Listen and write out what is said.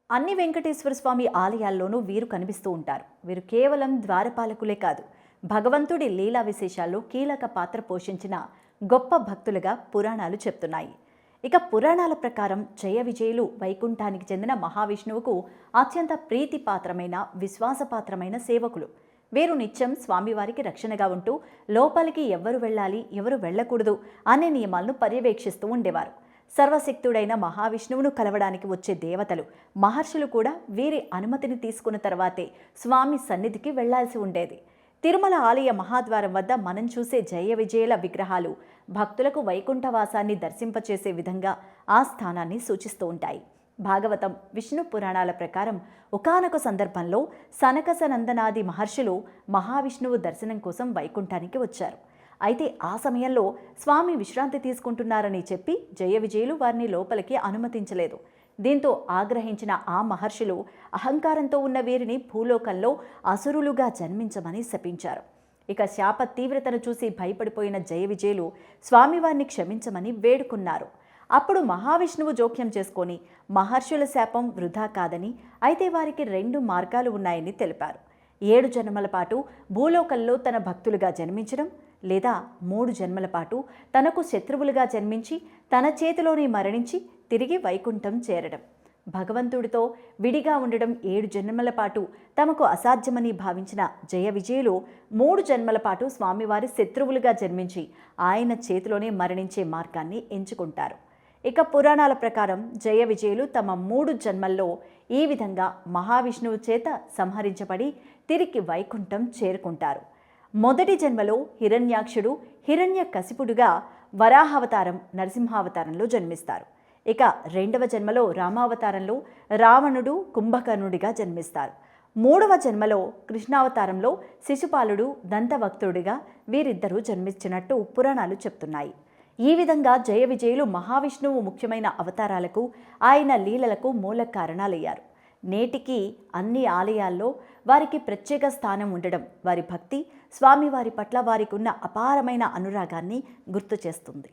అన్ని వెంకటేశ్వర స్వామి ఆలయాల్లోనూ వీరు కనిపిస్తూ ఉంటారు. వీరు కేవలం ద్వారపాలకులే కాదు, భగవంతుడి లీలా విశేషాల్లో కీలక పాత్ర పోషించిన గొప్ప భక్తులుగా పురాణాలు చెప్తున్నాయి. ఇక పురాణాల ప్రకారం జయ విజయులు వైకుంఠానికి చెందిన మహావిష్ణువుకు అత్యంత ప్రీతిపాత్రమైన విశ్వాసపాత్రమైన సేవకులు. వీరు నిత్యం స్వామివారికి రక్షణగా ఉంటూ లోపలికి ఎవరు వెళ్ళాలి, ఎవరు వెళ్ళకూడదు అనే నియమాలను పర్యవేక్షిస్తూ ఉండేవారు. సర్వశక్తుడైన మహావిష్ణువును కలవడానికి వచ్చే దేవతలు, మహర్షులు కూడా వీరి అనుమతిని తీసుకున్న తర్వాతే స్వామి సన్నిధికి వెళ్లాల్సి ఉండేది. తిరుమల ఆలయ మహాద్వారం వద్ద మనం చూసే జయ విజయుల విగ్రహాలు భక్తులకు వైకుంఠవాసాన్ని దర్శింపచేసే విధంగా ఆ స్థానాన్ని సూచిస్తూ ఉంటాయి. భాగవతం, విష్ణు పురాణాల ప్రకారం ఒకానొక సందర్భంలో సనకసనందనాది మహర్షులు మహావిష్ణువు దర్శనం కోసం వైకుంఠానికి వచ్చారు. అయితే ఆ సమయంలో స్వామి విశ్రాంతి తీసుకుంటున్నారని చెప్పి జయ విజయులు వారిని లోపలికి అనుమతించలేదు. దీంతో ఆగ్రహించిన ఆ మహర్షులు అహంకారంతో ఉన్న వీరిని భూలోకంలో అసురులుగా జన్మించమని శపించారు. ఇక శాప తీవ్రతను చూసి భయపడిపోయిన జయ విజయులు స్వామివారిని క్షమించమని వేడుకున్నారు. అప్పుడు మహావిష్ణువు జోక్యం చేసుకొని మహర్షుల శాపం వృధా కాదని, అయితే వారికి 2 మార్గాలు ఉన్నాయని తెలిపారు. 7 జన్మల పాటు భూలోకంలో తన భక్తులుగా జన్మించడం, లేదా 3 జన్మల పాటు తనకు శత్రువులుగా జన్మించి తన చేతిలోనే మరణించి తిరిగి వైకుంఠం చేరడం. భగవంతుడితో విడిగా ఉండడం 7 జన్మల పాటు తమకు అసాధ్యమని భావించిన జయ విజయులు 3 జన్మల పాటు స్వామివారి శత్రువులుగా జన్మించి ఆయన చేతిలోనే మరణించే మార్గాన్ని ఎంచుకుంటారు. ఇక పురాణాల ప్రకారం జయ విజయులు తమ 3 జన్మల్లో ఈ విధంగా మహావిష్ణువు చేత సంహరించబడి తిరిగి వైకుంఠం చేరుకుంటారు. మొదటి జన్మలో హిరణ్యాక్షుడు హిరణ్యకశిపుడుగా, వరాహావతారం నరసింహావతారంలో జన్మిస్తారు. ఇక 2వ జన్మలో రామావతారంలో రావణుడు కుంభకర్ణుడిగా జన్మిస్తారు. 3వ జన్మలో కృష్ణావతారంలో శిశుపాలుడు దంతవక్తుడిగా వీరిద్దరూ జన్మించినట్టు పురాణాలు చెప్తున్నాయి. ఈ విధంగా జయ విజయులు మహావిష్ణువు ముఖ్యమైన అవతారాలకు, ఆయన లీలలకు మూల కారణాలయ్యారు. నేటికి అన్ని ఆలయాల్లో వారికి ప్రత్యేక స్థానం ఉండడం వారి భక్తి, స్వామివారి పట్ల వారికి ఉన్న అపారమైన అనురాగాన్ని గుర్తు చేస్తుంది.